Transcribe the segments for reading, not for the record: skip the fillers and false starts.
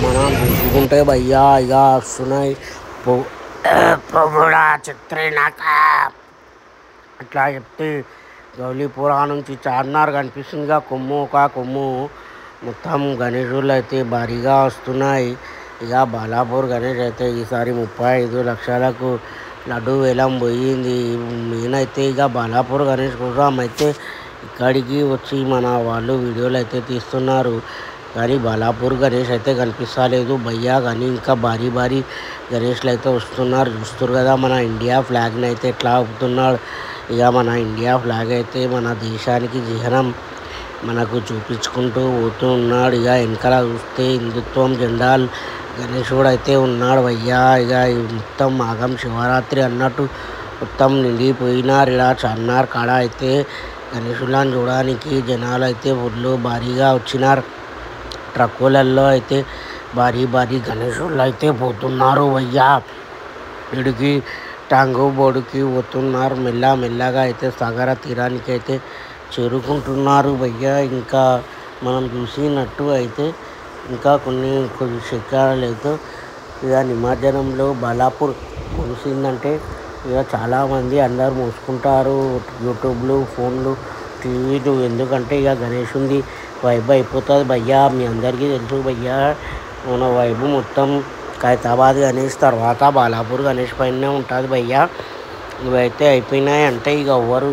మనం చూసుకుంటే భయ్యా ఇక వస్తున్నాయి పొగుడా చిత్రీనాక అట్లా చెప్తే గౌలీపురా నుంచి చార్మినార్ కనిపిస్తుందిగా కొమ్ము మొత్తం గణేశులు అయితే భారీగా వస్తున్నాయి. ఇక బాలాపూర్ గణేష్ అయితే ఈసారి 35 లక్షలకు లడ్డు వేలం పోయింది. నేనైతే ఇక బాలాపూర్ గణేష్ కోసం అయితే ఇక్కడికి వచ్చి మన వాళ్ళు వీడియోలు అయితే తీస్తున్నారు. కానీ బాలాపూర్ గణేష్ అయితే కనిపిస్తలేదు భయ్యా. కానీ ఇంకా భారీ గణేష్లు అయితే వస్తున్నారు. చూస్తారు కదా మన ఇండియా ఫ్లాగ్ని అయితే ఎట్లా ఆపుతున్నాడు. ఇక మన ఇండియా ఫ్లాగ్ అయితే మన దేశానికి చిహ్నం మనకు చూపించుకుంటూ పోతూ ఉన్నాడు. ఇక వెనకాల చూస్తే హిందుత్వం జెండా గణేశుడు అయితే ఉన్నాడు భయ్యా. ఇక మొత్తం మాఘం శివరాత్రి అన్నట్టు మొత్తం నిండిపోయినారు. ఇలా చార్మినార్ కాడ అయితే గణేశులను చూడడానికి జనాలు అయితే ఊళ్ళో భారీగా వచ్చినారు. ట్రక్కులలో అయితే భారీ గణేశులు అయితే పోతున్నారు భయ్యా. ఇడికి టాంగు బోర్డుకి పోతున్నారు. మెల్లగా అయితే సాగర తీరానికి అయితే చేరుకుంటున్నారు భయ్యా. ఇంకా మనం చూసినట్టు అయితే ఇంకా కొన్ని శిఖరాలు అయితే ఇక నిమజ్జనంలో బాలాపూర్ ముగిసిందంటే ఇక చాలామంది అందరు మూసుకుంటారు. యూట్యూబ్లు, ఫోన్లు, టీవీలు. ఎందుకంటే ఇక గణేశుంది వైబ్ అయిపోతుంది భయ్యా. మీ అందరికీ తెలుసు భయ్యా. మన వైబ్ మొత్తం ఖైరతాబాద్ గణేష్ తర్వాత బాలాపూర్ గణేష్ పైనే ఉంటుంది భయ్యా. ఇవైతే అయిపోయినాయి అంటే ఇక ఎవ్వరు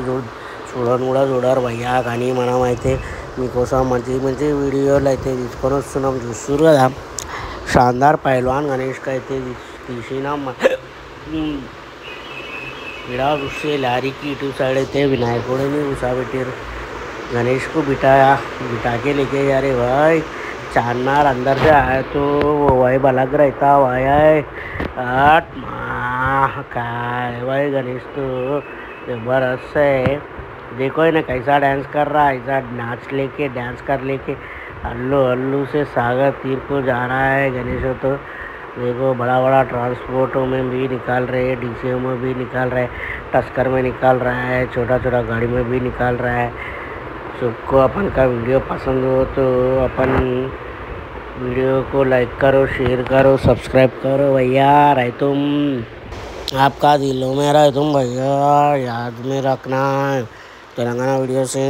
చూడరు భయ్యా. కానీ మనం అయితే మీకోసం మంచి వీడియోలు అయితే తీసుకొని వస్తున్నాం. చూస్తున్నారు కదా షాందార్ పైల్వాన్ గణేష్కి అయితే తీసినాం. ఇక్కడ చూస్తే లారీకి ఇటు సైడ్ అయితే వినాయకుడిని కూర్చోబెట్టారు. गणेश को बिठा के लेके जा रहे भाई. चारनार अंदर से आए तो वो वाइब अलग रहता भाई. भाई गणेश तो जबरदस्त है. देखो इन्हें कैसा डांस कर रहा है. ऐसा डांस कर लेके हल्लू से सागर तीर को जा रहा है गणेश. तो देखो बड़ा ट्रांसपोर्टों में भी निकाल रहे हैं, डीसीओ में भी निकाल रहे हैं, टस्कर में निकाल रहा है, छोटा गाड़ी में भी निकाल रहा है. सबको अपन का वीडियो पसंद हो तो अपन वीडियो को लाइक करो, शेयर करो, सब्सक्राइब करो भैया. रहे तुम आपका दिलों में रहे तुम भैया. याद में रखना तेलंगाना वीडियो से.